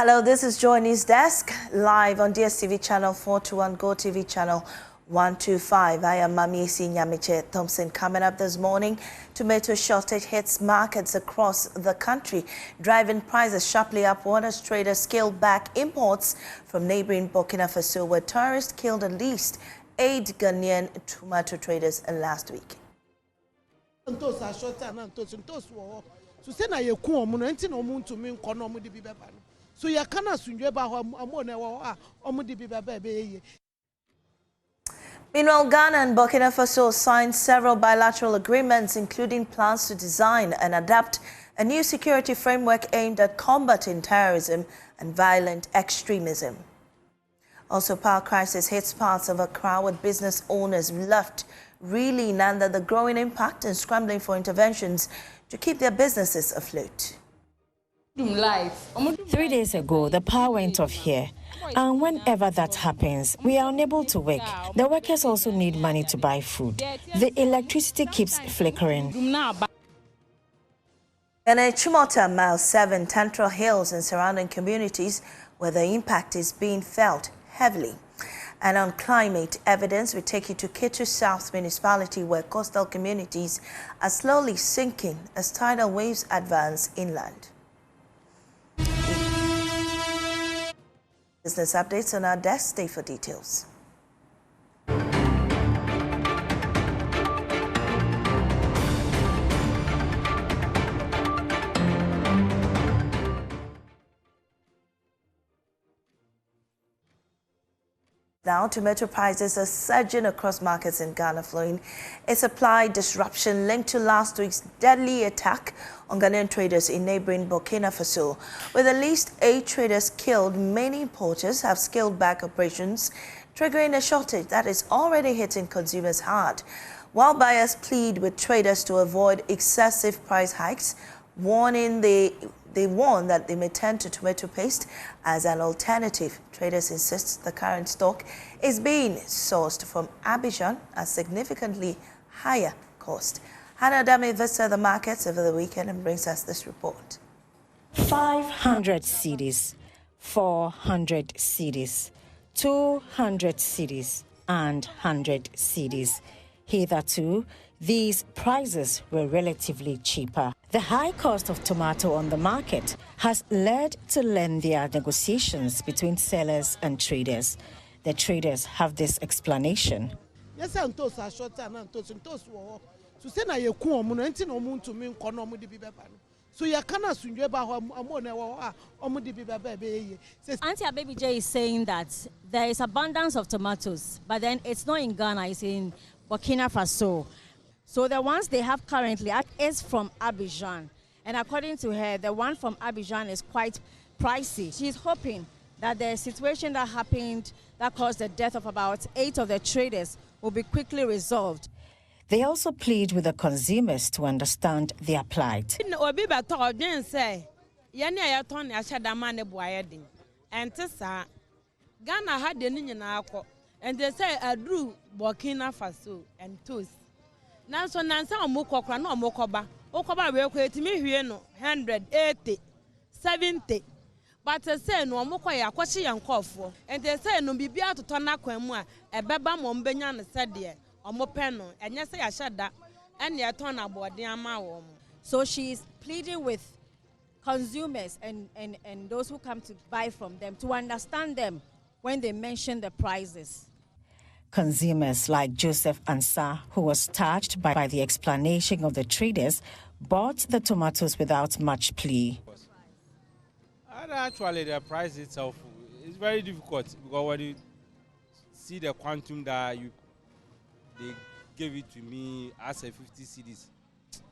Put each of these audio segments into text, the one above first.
Hello, this is Joy News Desk, live on DSTV channel 421, Go TV channel 125. I am Mamiesi Nyamiche Thompson. Coming up this morning, tomato shortage hits markets across the country, driving prices sharply upward as traders scaled back imports from neighboring Burkina Faso, where tourists killed at least 8 Ghanaian tomato traders last week. So ya kana sunje ba ho amone wo omudi bi bebe. Meanwhile, Ghana and Burkina Faso signed several bilateral agreements, including plans to design and adapt a new security framework aimed at combating terrorism and violent extremism. Also, power crisis hits parts of Accra, with business owners left reeling under the growing impact and scrambling for interventions to keep their businesses afloat. 3 days ago, the power went off here, and whenever that happens, we are unable to work. The workers also need money to buy food. The electricity keeps flickering. In Chumota, Mile 7, Tantral Hills and surrounding communities, where the impact is being felt heavily. And on climate, evidence, we take you to Ketu South Municipality, where coastal communities are slowly sinking as tidal waves advance inland. Business updates on our desk. Stay for details. Now, tomato prices are surging across markets in Ghana, following a supply disruption linked to last week's deadly attack on Ghanaian traders in neighboring Burkina Faso. With at least 8 traders killed, many importers have scaled back operations, triggering a shortage that is already hitting consumers hard. While buyers plead with traders to avoid excessive price hikes, they warn that they may turn to tomato paste as an alternative. Traders insist the current stock is being sourced from Abidjan at significantly higher cost. Hannah Dami visited the markets over the weekend and brings us this report. 500 cedis, 400 cedis, 200 cedis, and 100 cedis. Hitherto, these prices were relatively cheaper. The high cost of tomato on the market has led to lengthier negotiations between sellers and traders. The traders have this explanation. Yes, I'm toast a short time and toast wo. So say na ye ku omu no enti na omu ntumi nkọ na omu di bi beba no. So ya kana sunje ba ho amone wo omu di bi beba be ye. Auntie Baby J is saying that there is abundance of tomatoes, but then it's not in Ghana, it's in Burkina Faso. So the ones they have currently is from Abidjan. And according to her, the one from Abidjan is quite pricey. She's hoping that the situation that happened that caused the death of about 8 of the traders will be quickly resolved. They also plead with the consumers to understand their plight. Ghana had the Nina, and they say I drew Burkina Faso and toast. Now so Nansa Mokokra no Mokoba. Okoba we kweti me hwie no 180 70. But they say no Mokoya kwashi yankofo. And they say no bibia to tona kwamu a ebeba mo mbenya ne sede omope no enye say yashada and ya ton abode ama wo. So she is pleading with consumers and those who come to buy from them to understand them when they mention the prices. Consumers like Joseph Ansah, who was touched by the explanation of the traders, bought the tomatoes without much plea. Actually, the price itself is very difficult because when you see the quantum that they gave it to me as a 50 cedis,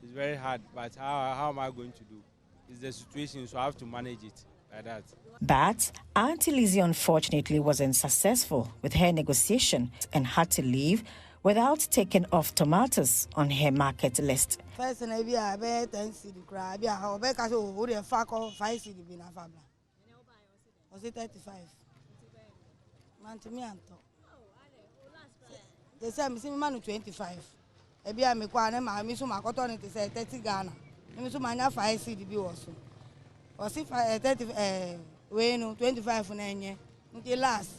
it's very hard. But how am I going to do? It's the situation, so I have to manage it like that. But Auntie Lizzie unfortunately wasn't successful with her negotiation and had to leave without taking off tomatoes on her market list. First, I be a 10 cedi crab. I be a so the fuck off 5 cedi bin a fabla. Was it 35? Man to me anto. They say me see man 25. I be a me kwa na ma me so ma cotton it say 30 Ghana. Me so manya 5 cedi bi was so. Was it we no 25 na enye until last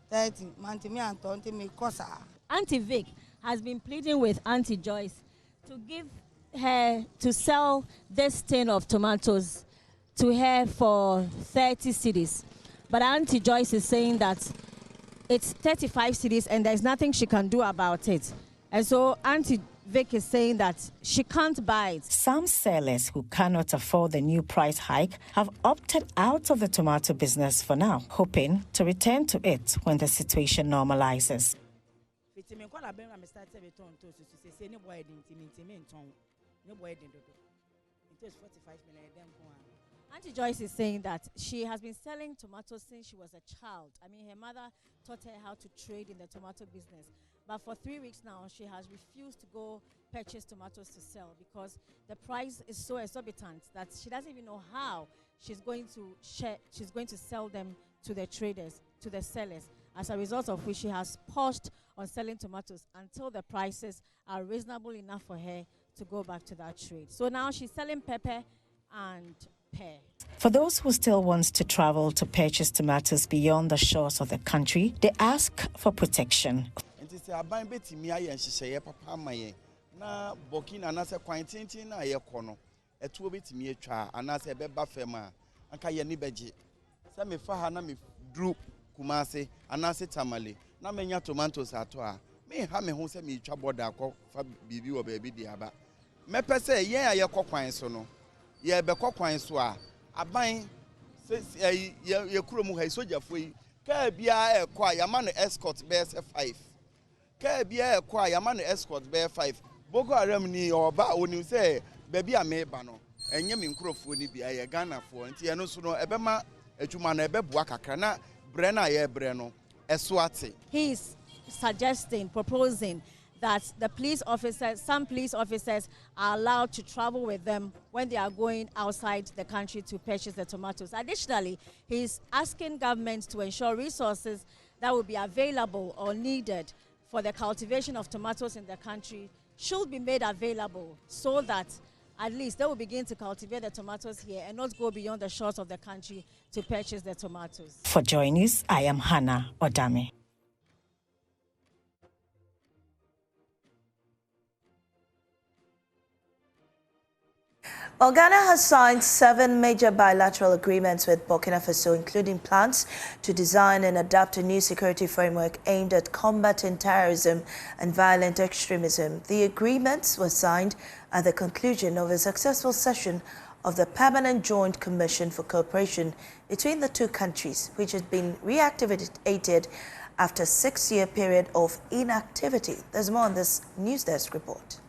30 manti me anto until me kosa. Auntie Vic has been pleading with Auntie Joyce to give her to sell this tin of tomatoes to her for 30 cedis. But Auntie Joyce is saying that it's 35 cedis and there's nothing she can do about it. And so Auntie Vic is saying that she can't buy it. Some sellers who cannot afford the new price hike have opted out of the tomato business for now, hoping to return to it when the situation normalizes. Auntie Joyce is saying that she has been selling tomatoes since she was a child. I mean, her mother taught her how to trade in the tomato business. But for 3 weeks now, she has refused to go purchase tomatoes to sell because the price is so exorbitant that she doesn't even know how she's going to sell them to the traders, to the sellers. As a result of which she has paused on selling tomatoes until the prices are reasonable enough for her to go back to that trade. So now she's selling pepper and pear. For those who still want to travel to purchase tomatoes beyond the shores of the country, they ask for protection. Na Burkina na se kwantintin na ye kono etuo betimi atwa anase ebeba fema anka ye ni beje se me fa ha na me dru kumase anase tamale na menya tomatoes ato a me ha me ho se me twa border akọ fa bibi wo ba bi di aba me pese ye a ye kokwan so no ye be kokwan so a aban se ye kuro mu ha sojafo yi ka bia ekọ a yama no escort be 5 ka bia ekọ a yama no escort be 5 Boko Haram ni oba onim say baby ameba no enye me nkrofo ni bia ye Ghana fo nti eno so no ebema atwuma na ebeboa kakra na bre na ye bre no eso ate. He is suggesting, proposing that the police officers, some police officers are allowed to travel with them when they are going outside the country to purchase the tomatoes. Additionally, he's asking governments to ensure resources that will be available or needed for the cultivation of tomatoes in the country should be made available so that at least they will begin to cultivate the tomatoes here and not go beyond the shores of the country to purchase the tomatoes. For Joy News, I am Hannah Odame. Well, Ghana has signed 7 major bilateral agreements with Burkina Faso, including plans to design and adopt a new security framework aimed at combating terrorism and violent extremism. The agreements were signed at the conclusion of a successful session of the Permanent Joint Commission for Cooperation between the two countries, which has been reactivated after a 6-year period of inactivity. There's more on this News Desk report.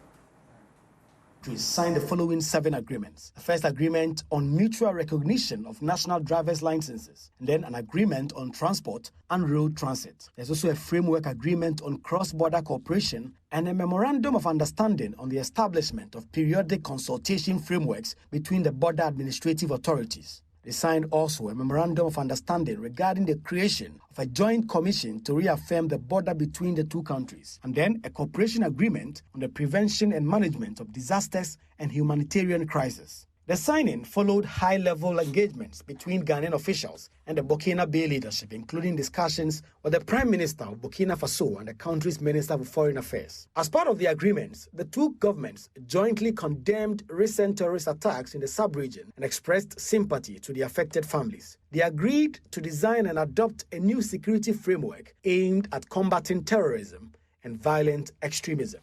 Signed the following 7 agreements. The first agreement on mutual recognition of national driver's licenses, and then an agreement on transport and road transit. There's also a framework agreement on cross-border cooperation and a memorandum of understanding on the establishment of periodic consultation frameworks between the border administrative authorities. They signed also a memorandum of understanding regarding the creation of a joint commission to reaffirm the border between the two countries, and then a cooperation agreement on the prevention and management of disasters and humanitarian crises. The signing followed high-level engagements between Ghanaian officials and the Burkina Faso leadership, including discussions with the Prime Minister of Burkina Faso and the country's Minister for Foreign Affairs. As part of the agreements, the two governments jointly condemned recent terrorist attacks in the sub-region and expressed sympathy to the affected families. They agreed to design and adopt a new security framework aimed at combating terrorism and violent extremism.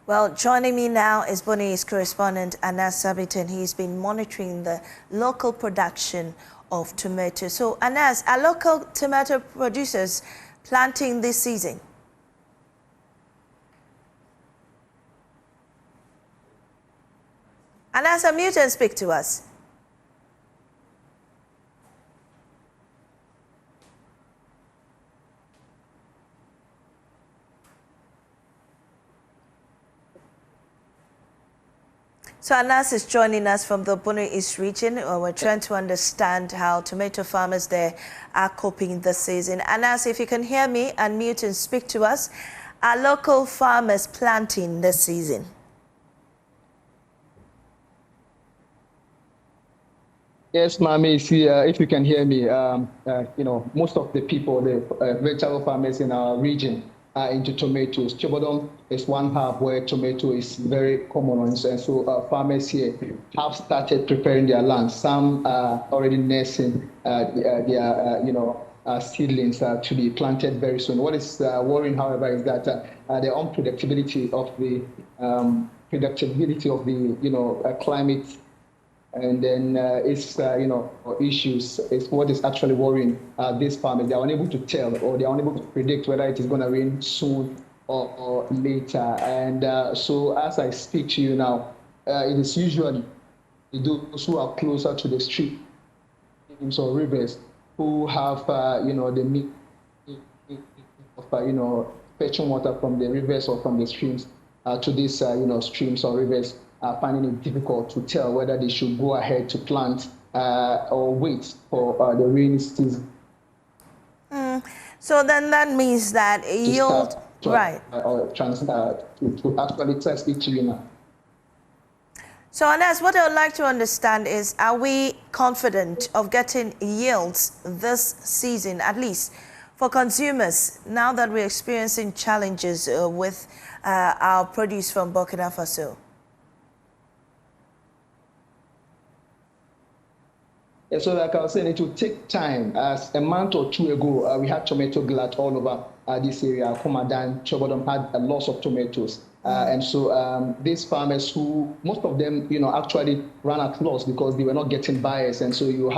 Well, joining me now is Bonnie's correspondent Anas Sabitan. He's been monitoring the local production of tomatoes. So, Anas, are local tomato producers planting this season? Anas, unmute and speak to us. So Anas is joining us from the Bono East region. We're trying to understand how tomato farmers there are coping this season. Anas, if you can hear me, unmute and speak to us. Are local farmers planting this season? Yes, Mami, see, if you can hear me, most of the people, the vegetable farmers in our region are into tomatoes. Chobodom is one half where tomato is very common, and so farmers here have started preparing their land. Some are already nursing their seedlings to be planted very soon. What is worrying, however, is that the unpredictability of the climate. And then issues is what is actually worrying these farmers. They are unable to tell, or they are unable to predict whether it is going to rain soon or later. And so as I speak to you now, it is usually those who are closer to the streams or rivers who have the means of fetching water from the rivers or from the streams to these streams or rivers. Finding it difficult to tell whether they should go ahead to plant or wait for the rainy season. So then that means that yield, right? To actually test it to you now. So Anas, what I would like to understand is, are we confident of getting yields this season, at least for consumers, now that we're experiencing challenges with our produce from Burkina Faso? So like I was saying, it will take time. As a month or two ago, we had tomato glut all over this area. Komadan, Chobodom had a loss of tomatoes. And so these farmers who, most of them, actually ran at loss because they were not getting buyers. And so you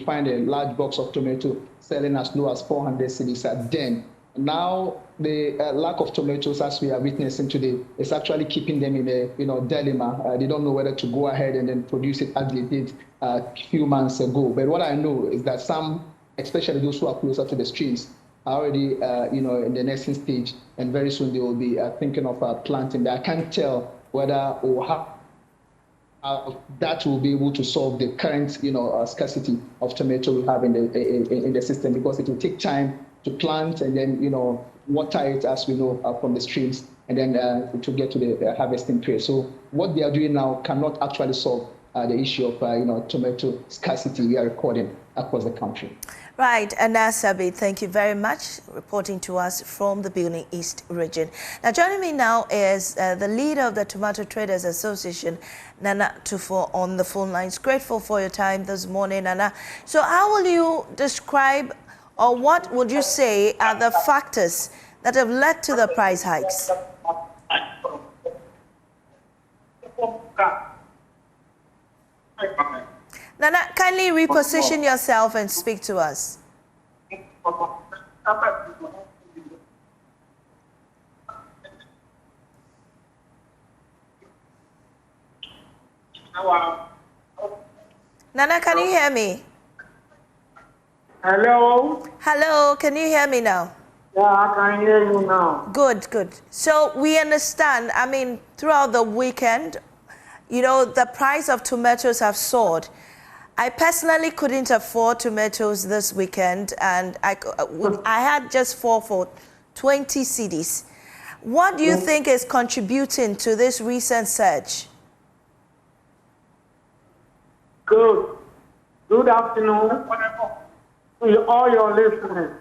find a large box of tomato selling as low as 400 cedis at then. Now, the lack of tomatoes, as we are witnessing today, is actually keeping them in a dilemma. They don't know whether to go ahead and then produce it as they did a few months ago. But what I know is that some, especially those who are closer to the streams, are already in the nesting stage, and very soon they will be thinking of planting. But I can't tell whether or how that will be able to solve the current scarcity of tomato we have in the system, because it will take time to plant and then water it, as we know, from the streams, and then to get to the harvesting period. So what they are doing now cannot actually solve the issue of tomato scarcity we are recording across the country. Right, Anas Sabi, thank you very much, reporting to us from the Benin East region. Now, joining me now is the leader of the Tomato Traders Association, Nana Tufo, on the phone lines. Grateful for your time this morning, Nana. So how will you describe, or what would you say are the factors that have led to the price hikes? Nana, kindly reposition yourself and speak to us. Nana, can you hear me? Hello? Hello, can you hear me now? Yeah, I can hear you now. Good, good. So we understand, I mean, throughout the weekend, the price of tomatoes have soared. I personally couldn't afford tomatoes this weekend, and I had just 4 for 20 cedis. What do you think is contributing to this recent surge? Good afternoon to all your listeners.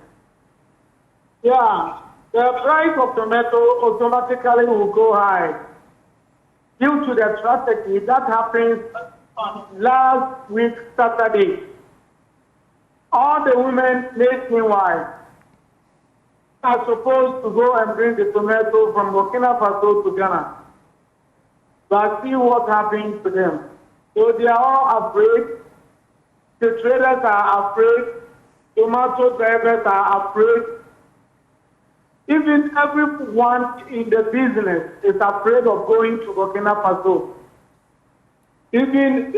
Yeah, the price of tomato automatically will go high due to the tragedy that happened last week, Saturday. All the women nationwide are supposed to go and bring the tomato from Burkina Faso to Ghana. But see what happened to them. So they are all afraid. The traders are afraid. Tomato drivers are afraid. Even everyone in the business is afraid of going to Burkina Faso. Even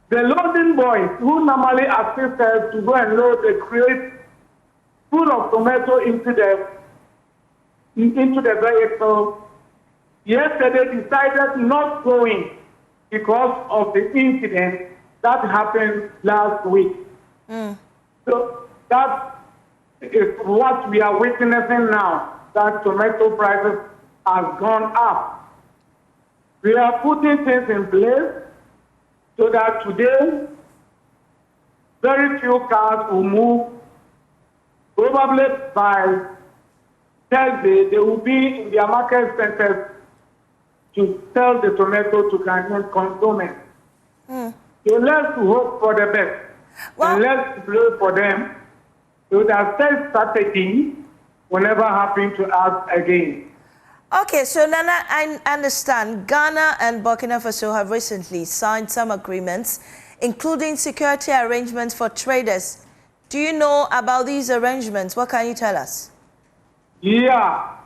the loading boys who normally assist us to go and load the crate full of tomato into the vehicle, yesterday decided not going because of the incident that happened last week. So that is what we are witnessing now, that tomato prices have gone up. We are putting things in place so that today very few cars will move. Probably by Thursday, they will be in their market centers to sell the tomato to Ghanaian consumers. So let's hope for the best. Well, and let's pray for them. So that same strategy will never happen to us again. Okay, so Nana, I understand Ghana and Burkina Faso have recently signed some agreements, including security arrangements for traders. Do you know about these arrangements? What can you tell us? Yeah,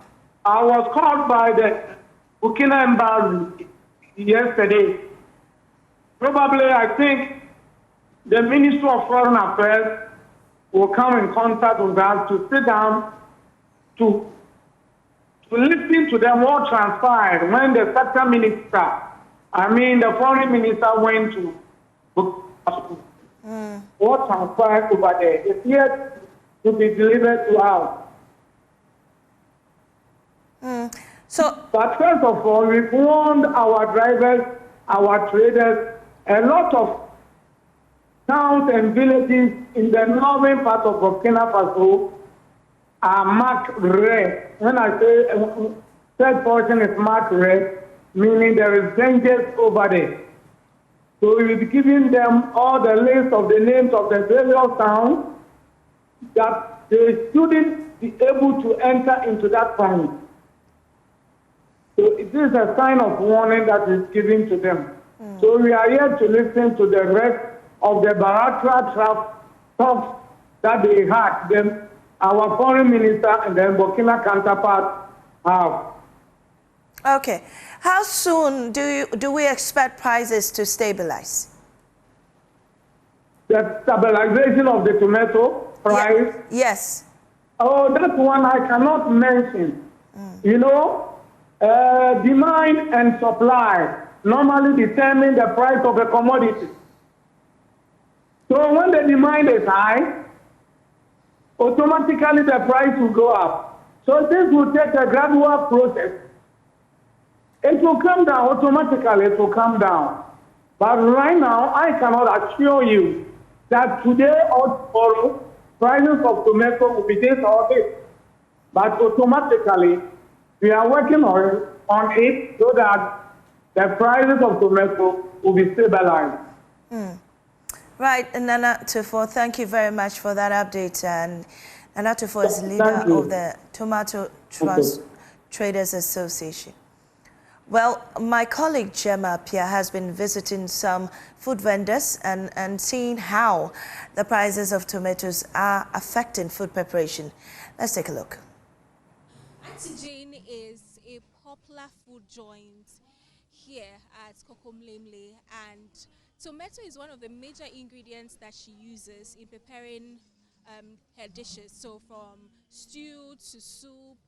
I was called by the Burkina embassy yesterday. Probably, I think the Minister of Foreign Affairs will come in contact with us to sit down to listen to them what transpired when the sector minister, the foreign minister went to Burkina Faso. What transpired over there is yet to be delivered to us. But first of all, we warned our drivers, our traders, a lot of towns and villages in the northern part of Burkina Faso are marked red. When I say third portion is marked red, meaning there is dangers over there. So we'll be giving them all the list of the names of the various towns that they shouldn't be able to enter into that town. So it is a sign of warning that is given to them. So we are here to listen to the rest of the bilateral talks that they had. Then our foreign minister and then Burkina counterpart have. Okay. How soon do we expect prices to stabilize? The stabilization of the tomato price? Yes. Oh, that's one I cannot mention. You know, demand and supply normally determine the price of a commodity. So when the demand is high, automatically the price will go up. So this will take a gradual process. It will come down automatically, it will come down. But right now, I cannot assure you that today or tomorrow, prices of tomato will be this or this. But automatically, we are working on it so that the prices of tomato will be stabilized. Right, Nana Tufo, thank you very much for that update. And Nana Tufo is leader of the Tomato Trust Traders Association. Well, my colleague Gemma Pia has been visiting some food vendors and seeing how the prices of tomatoes are affecting food preparation. Let's take a look. Auntie Jane is a popular food joint here at Kokomlemle, and tomato is one of the major ingredients that she uses in preparing her dishes. So from stew to soup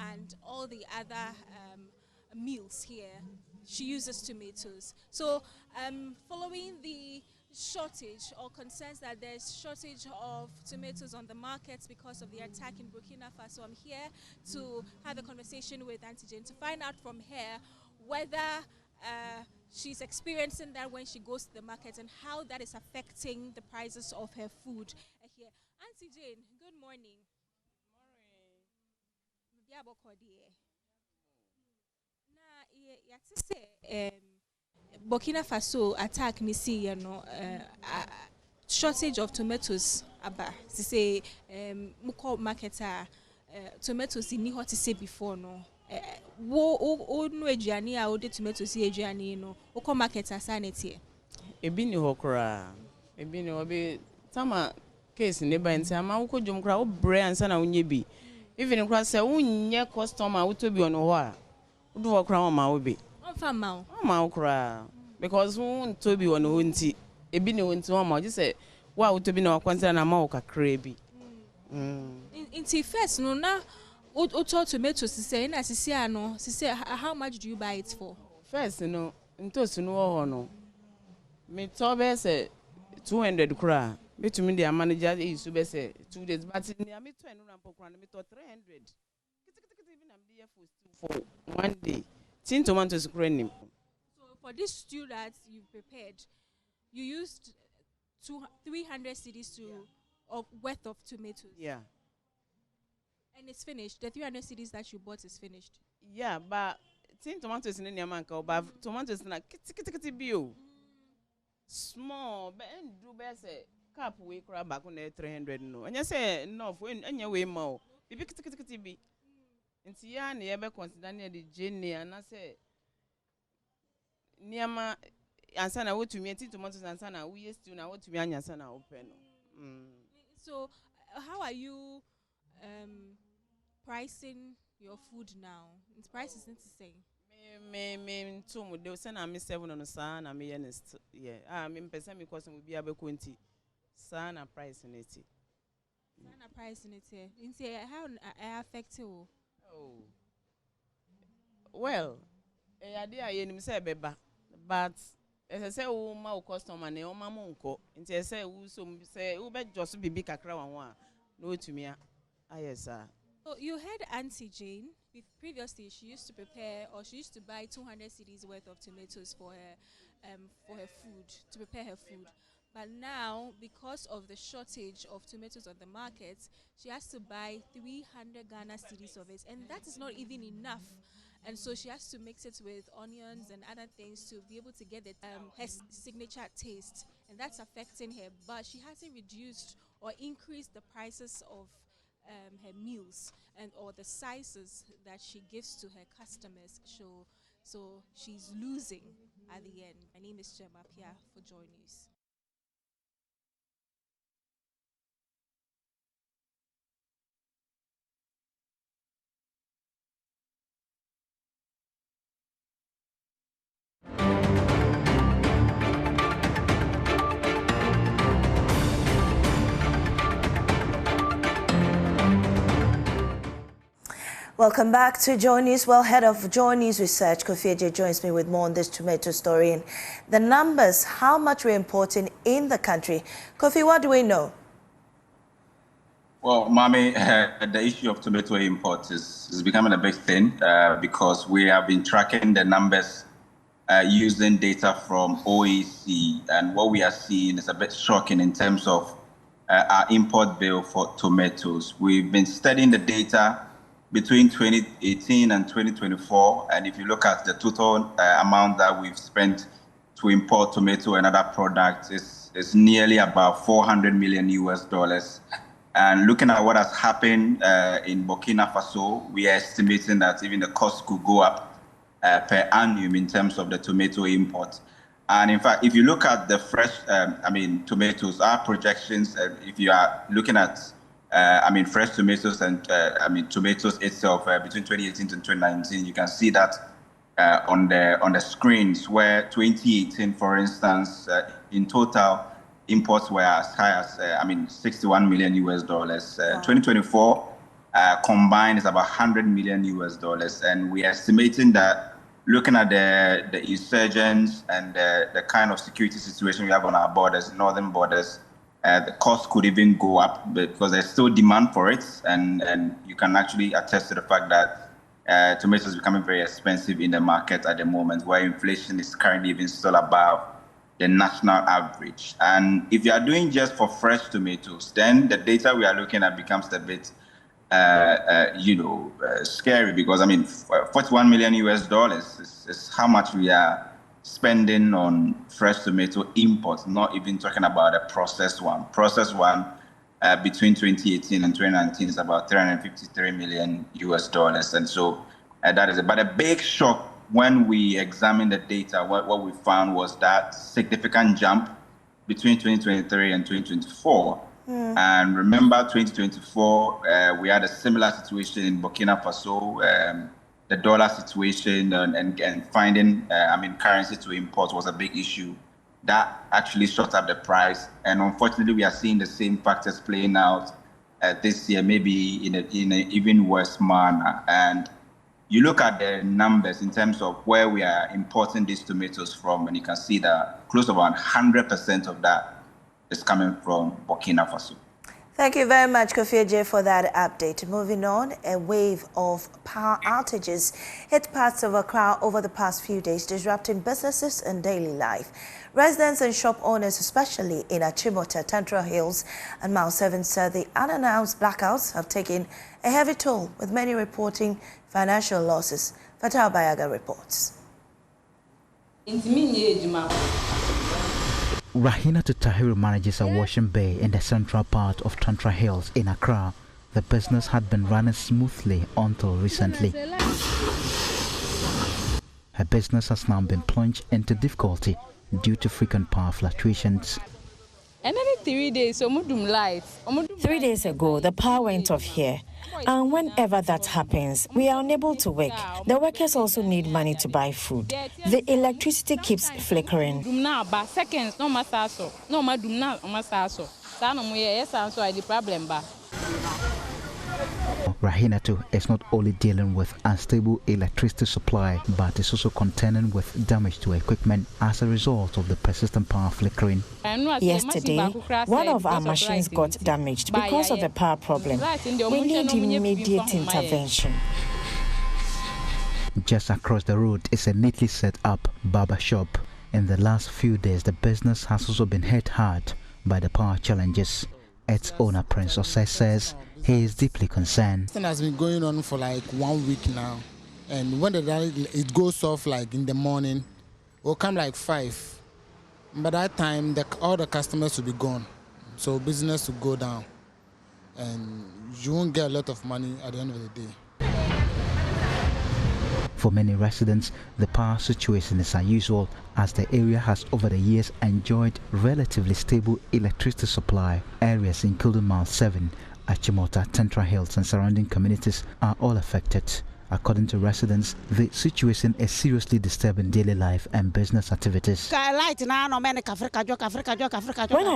and all the other meals here, she uses tomatoes. So following the shortage or concerns that there's shortage of tomatoes on the markets because of the attack in Burkina Faso, I'm here to have a conversation with Auntie Jane to find out from her whether she's experiencing that when she goes to the market and how that is affecting the prices of her food here. Auntie Jane, good morning. Burkina Faso attack me see shortage of tomatoes aba say muko marketer tomatoes in what to say before no wo no aduane a wo de tomatoes aduane no wo ko marketer sanity ebi ni hokra ebi ni obi tama case ne ba nti ama wo ko dwom kra wo bre ansa na wonye bi even kra say wonye customer wo to bi ono ho a wo do hokra wo ma wo bi ma ukra because won to bi wono honti ebi ne honti wo ma je wa wo to bi na wakwanza na ma wo kakra bi inti first no na o tomatoes say na sisi ano sisi how much do you buy it for first no ntosu no ho no me to be say 200 kra betumi dia manager isu be say 2 days but ni am to enu na pokra na me to 300 kitikiti bi na me dey for 1 day. Tin tomatoes nim. So for this stew that you prepared, you used 300 cedis to of worth of tomatoes. Yeah. And it's finished. The 300 cedis that you bought is finished. Yeah, but tin tomatoes in Yamanka, but tomatoes na kitty bio. Small, but do best cup we crab back on 300 no. And you say no when any way more. Bibi kitty be. And Tian ever consider near the Jenny and I say Niama ansana what to me tomatoes ansana we used to now what to me ansana open. So how are you pricing your food now? Its price isn't the same. Me too. They send me 7 on the sun. I'm honest. Yeah. I'm person because we be able 20. Sana price in it. Sana price in it. Into how I affect you? Oh. Well, I did. I say beba, but as I say, oh my customer ne oh my monko. Into I say, oh so say, oh bet just be big kakra one. No to me. Ah yes sir. So you heard Auntie Jane. Previously, she used to prepare or she used to buy 200 cedis worth of tomatoes for her food, to prepare her food. But now, because of the shortage of tomatoes on the market, she has to buy 300 Ghana cedis of it, and that is not even enough. And so she has to mix it with onions and other things to be able to get the, her signature taste, and that's affecting her. But she hasn't reduced or increased the prices of her meals and or the sizes that she gives to her customers. So she's losing at the end. My name is Gemma Pia for Joy News. Welcome back to Joy News. Well, head of Joy News Research, Kofi J joins me with more on this tomato story and the numbers, how much we're importing in the country. Kofi, what do we know? Well, Mami, the issue of tomato imports is becoming a big thing because we have been tracking the numbers using data from OEC, and what we are seeing is a bit shocking in terms of our import bill for tomatoes. We've been studying the data between 2018 and 2024, and if you look at the total amount that we've spent to import tomato and other products, it's nearly about $400 million US. And looking at what has happened in Burkina Faso, we are estimating that even the cost could go up per annum in terms of the tomato import. And in fact, if you look at the fresh, tomatoes, our projections, if you are looking at fresh tomatoes and tomatoes itself between 2018 to 2019, you can see that on the screens where 2018, for instance, in total imports were as high as $61 million US. 2024 combined is about $100 million US, and we are estimating that looking at the insurgents and the kind of security situation we have on our borders, northern borders. The cost could even go up because there's still demand for it, and you can actually attest to the fact that tomatoes is becoming very expensive in the market at the moment, where inflation is currently even still above the national average. And if you are doing just for fresh tomatoes, then the data we are looking at becomes a bit, scary because $41 million US is how much we are spending on fresh tomato imports, not even talking about a processed one. Processed one between 2018 and 2019 is about $353 million US. And so that is it. But a big shock when we examined the data, what we found was that significant jump between 2023 and 2024. And remember, 2024, we had a similar situation in Burkina Faso. The dollar situation and finding, currency to import was a big issue. That actually shot up the price. And unfortunately, we are seeing the same factors playing out this year, maybe in an even worse manner. And you look at the numbers in terms of where we are importing these tomatoes from, and you can see that close to about 100% of that is coming from Burkina Faso. Thank you very much, Kofi J, for that update. Moving on, a wave of power outages hit parts of Accra over the past few days, disrupting businesses and daily life. Residents and shop owners, especially in Achimota, Tantra Hills and Mile 7, said the unannounced blackouts have taken a heavy toll, with many reporting financial losses. Fatal Bayaga reports. Rahina Tahiru manages a washing bay in the central part of Tantra Hills in Accra. The business had been running smoothly until recently. Her business has now been plunged into difficulty due to frequent power fluctuations. 3 days, 3 days ago, the power went off here. And whenever that happens, we are unable to work. The workers also need money to buy food. The electricity keeps flickering. Rahinatu is not only dealing with unstable electricity supply, but is also contending with damage to equipment as a result of the persistent power flickering. Yesterday, one of our machines got damaged because of the power problem. We need immediate intervention. Just across the road is a neatly set up barber shop. In the last few days, the business has also been hit hard by the power challenges. Its owner, Prince Osei, says he is deeply concerned. This has been going on for like 1 week now, and when it goes off like in the morning, it will come like 5. By that time, all the customers will be gone, so business will go down, and you won't get a lot of money at the end of the day. For many residents, the power situation is unusual, as the area has over the years enjoyed relatively stable electricity supply. Areas including Mile 7, Achimota, Tantra Hills and surrounding communities are all affected. According to residents, the situation is seriously disturbing daily life and business activities. When I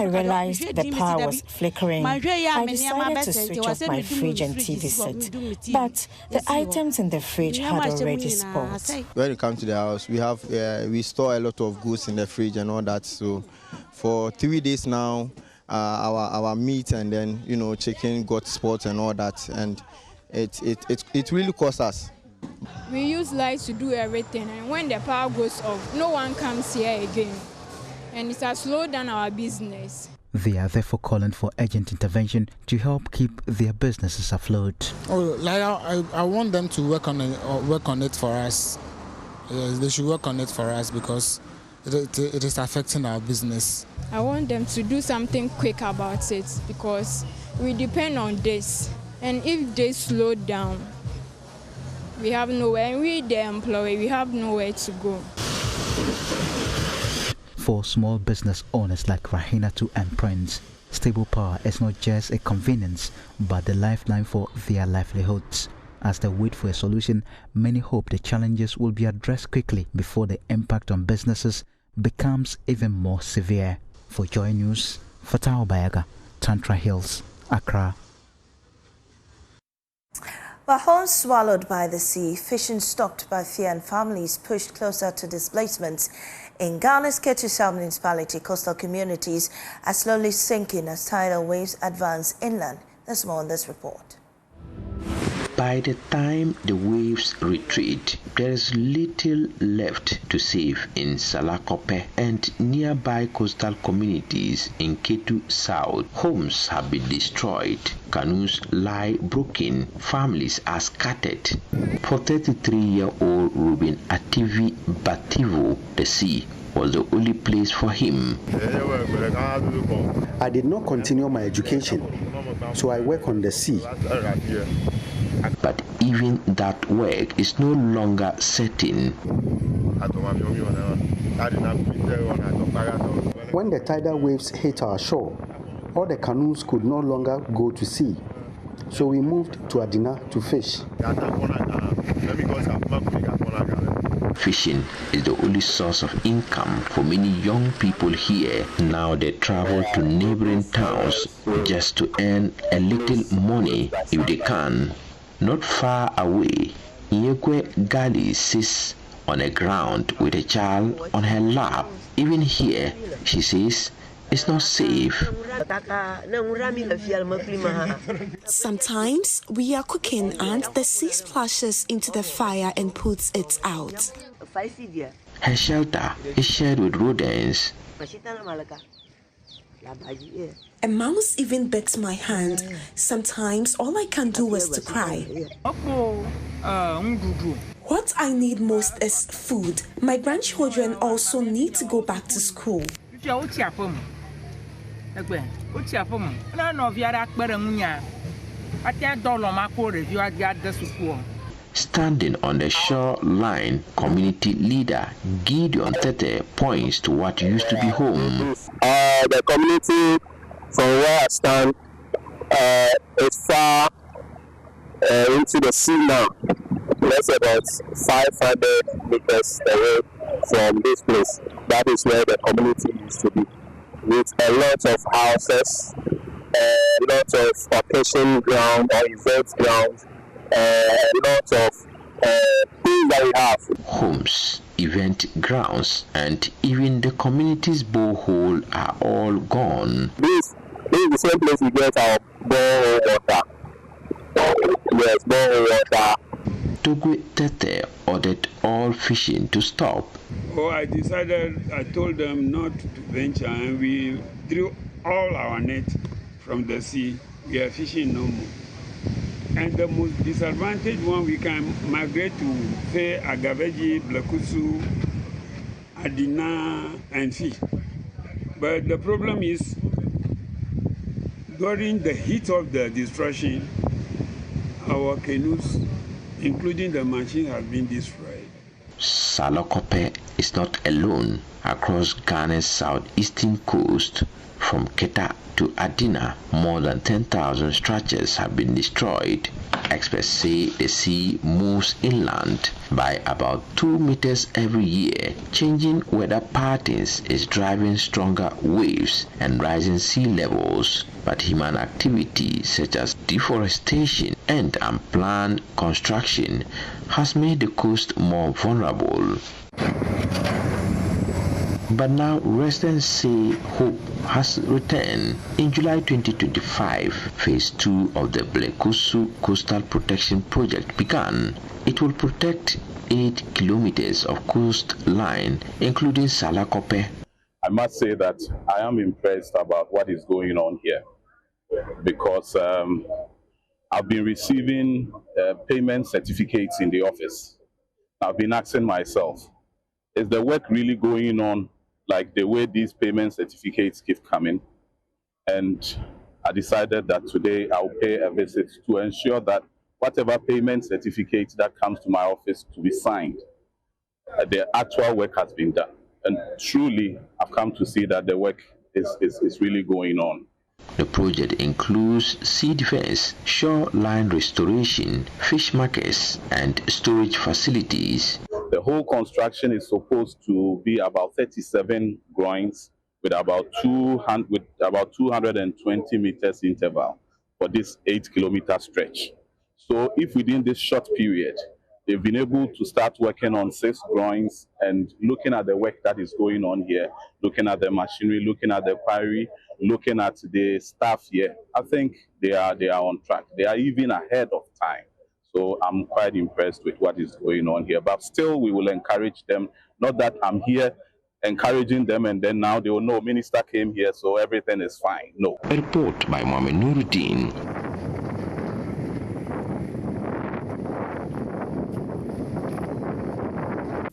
realized the power was flickering, I decided to switch off my fridge and TV set. But the items in the fridge had already spoiled. When it comes to the house, we store a lot of goods in the fridge and all that. So for 3 days now, our meat and then chicken got spoiled and all that, and it really costs us. We use lights to do everything, and when the power goes off, no one comes here again, and it has slowed down our business. They are therefore calling for urgent intervention to help keep their businesses afloat. I want them to work on it for us. They should work on it for us because it is affecting our business. I want them to do something quick about it because we depend on this. And if they slow down, we have nowhere, and we, the employee, we have nowhere to go. For small business owners like Rahinatu and Prince, stable power is not just a convenience, but the lifeline for their livelihoods. As they wait for a solution, many hope the challenges will be addressed quickly before the impact on businesses becomes even more severe. For Joy News, Fatal Bayaga, Tantra Hills, Accra. While homes swallowed by the sea, fishing stopped by fear and families pushed closer to displacements, in Ghana's Ketu South Municipality, coastal communities are slowly sinking as tidal waves advance inland. There's more on this report. By the time the waves retreat, there is little left to save in Salakope and nearby coastal communities in Ketu South. Homes have been destroyed, canoes lie broken, families are scattered. For 33-year-old Ruben Ativi Bativo, the sea was the only place for him. I did not continue my education, so I work on the sea. But even that work is no longer certain. When the tidal waves hit our shore, all the canoes could no longer go to sea. So we moved to Adina to fish. Fishing is the only source of income for many young people here. Now they travel to neighboring towns just to earn a little money if they can. Not far away, Nyekwe Gali sits on the ground with a child on her lap. Even here, she says, is not safe. Sometimes we are cooking and the sea splashes into the fire and puts it out. Her shelter is shared with rodents. A mouse even bit my hand. Sometimes all I can do is to cry. What I need most is food. My grandchildren also need to go back to school. Standing on the shoreline, community leader Gideon Tete points to what used to be home. The community from where I stand is far into the sea now. That's about 500 meters away from this place. That is where the community used to be, with a lot of houses, a lot of occasion ground or event ground, a lot of things that we have. Homes, event grounds, and even the community's borehole are all gone. This is the same place we get our borehole water. Yes, borehole water. Togwe Tete ordered all fishing to stop. I told them not to venture, and we drew all our nets from the sea. We are fishing no more. And the most disadvantaged one, we can migrate to, say, Agaveji, Blakusu, Adina, and fish. But the problem is, during the heat of the destruction, our canoes, including the machine, have been destroyed. Salokope is not alone. Across Ghana's southeastern coast, from Keta to Adina, more than 10,000 structures have been destroyed. Experts say the sea moves inland by about 2 meters every year. Changing weather patterns is driving stronger waves and rising sea levels. But human activity such as deforestation and unplanned construction has made the coast more vulnerable. But now residents say hope has returned. In July 2025, Phase 2 of the Blekusu Coastal Protection Project began. It will protect 8 kilometers of coastline, including Salakope. I must say that I am impressed about what is going on here, because I've been receiving payment certificates in the office. I've been asking myself, is the work really going on like the way these payment certificates keep coming? And I decided that today I'll pay a visit to ensure that whatever payment certificate that comes to my office to be signed, the actual work has been done. And truly, I've come to see that the work is really going on. The project includes sea defense, shoreline restoration, fish markets, and storage facilities. The whole construction is supposed to be about 37 groins with about 220 meters interval for this 8-kilometer stretch. So if within this short period, they've been able to start working on 6 groins and looking at the work that is going on here, looking at the machinery, looking at the quarry, looking at the staff here, I think they are on track. They are even ahead of time. So I'm quite impressed with what is going on here. But still, we will encourage them. Not that I'm here encouraging them and then now they will know minister came here, so everything is fine. No. A report by Mohamed Nuruddin.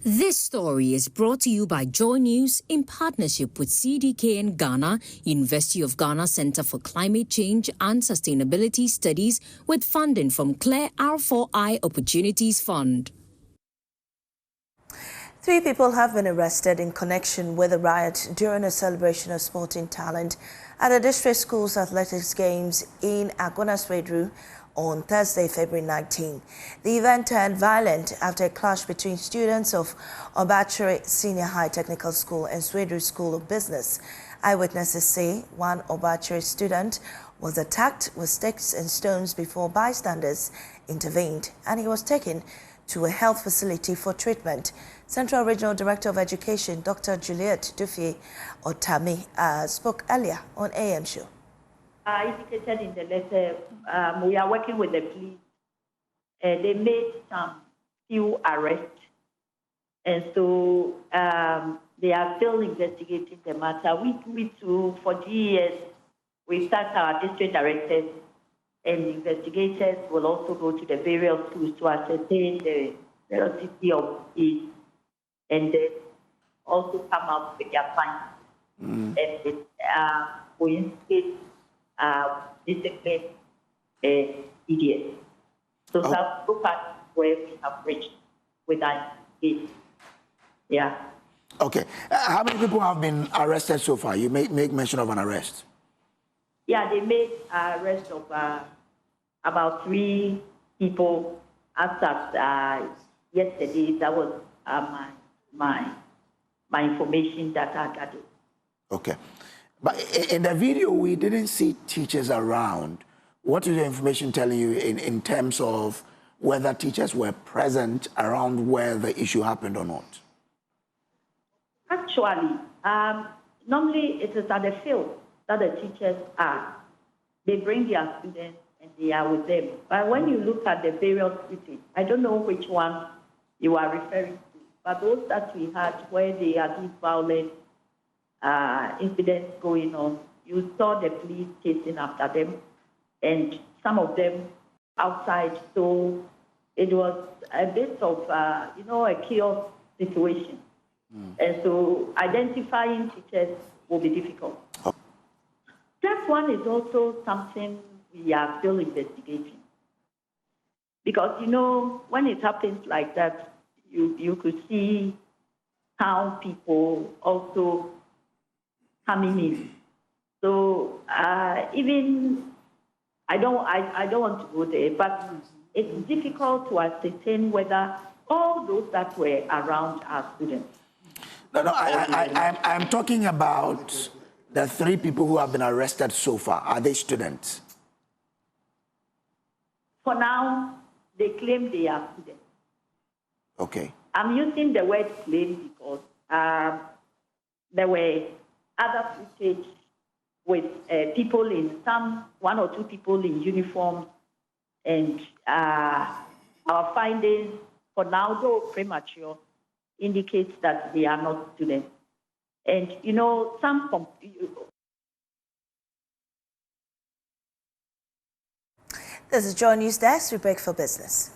This story is brought to you by Joy News in partnership with CDK in Ghana, University of Ghana Center for Climate Change and Sustainability Studies, with funding from Claire R4I Opportunities Fund. 3 people have been arrested in connection with a riot during a celebration of sporting talent at the district school's athletics games in Agona-Swedru on Thursday, February 19. The event turned violent after a clash between students of Obachiri Senior High Technical School and Swedru School of Business. Eyewitnesses say one Obachiri student was attacked with sticks and stones before bystanders intervened, and he was taken to a health facility for treatment. Central Regional Director of Education, Dr. Juliet Dufie Otami, spoke earlier on AM Show. Indicated in the letter, we are working with the police. They made some few arrests, and so they are still investigating the matter. We too, for GES, we start our district directors, and investigators will also go to the various schools to ascertain the velocity of it, and then also come up with their findings. And we instigate discipline EDS. So so far where we have reached with that case. Yeah. Okay. How many people have been arrested so far? You make mention of an arrest. Yeah, they made arrest of about 3 people as of yesterday. That was my information that I gathered. Okay. But in the video, we didn't see teachers around. What is the information telling you in terms of whether teachers were present around where the issue happened or not? Actually, normally it is at the field that the teachers are. They bring their students and they are with them. But when you look at the various cities, I don't know which one you are referring to, but those that we had where they are these violent incidents going on, you saw the police chasing after them, and some of them outside. So it was a bit of, a chaos situation. And so identifying teachers will be difficult. That one is also something we are still investigating. Because, when it happens like that, you could see how people also coming in. So even I don't want to go there, but it's difficult to ascertain whether all those that were around are students. No, I'm talking about the 3 people who have been arrested so far. Are they students? For now, they claim they are students. Okay. I'm using the word claim because there were other footage with people in 1 or 2 people in uniform, and our findings for now, though premature, indicates that they are not students. And This is Joy News Desk. We break for business.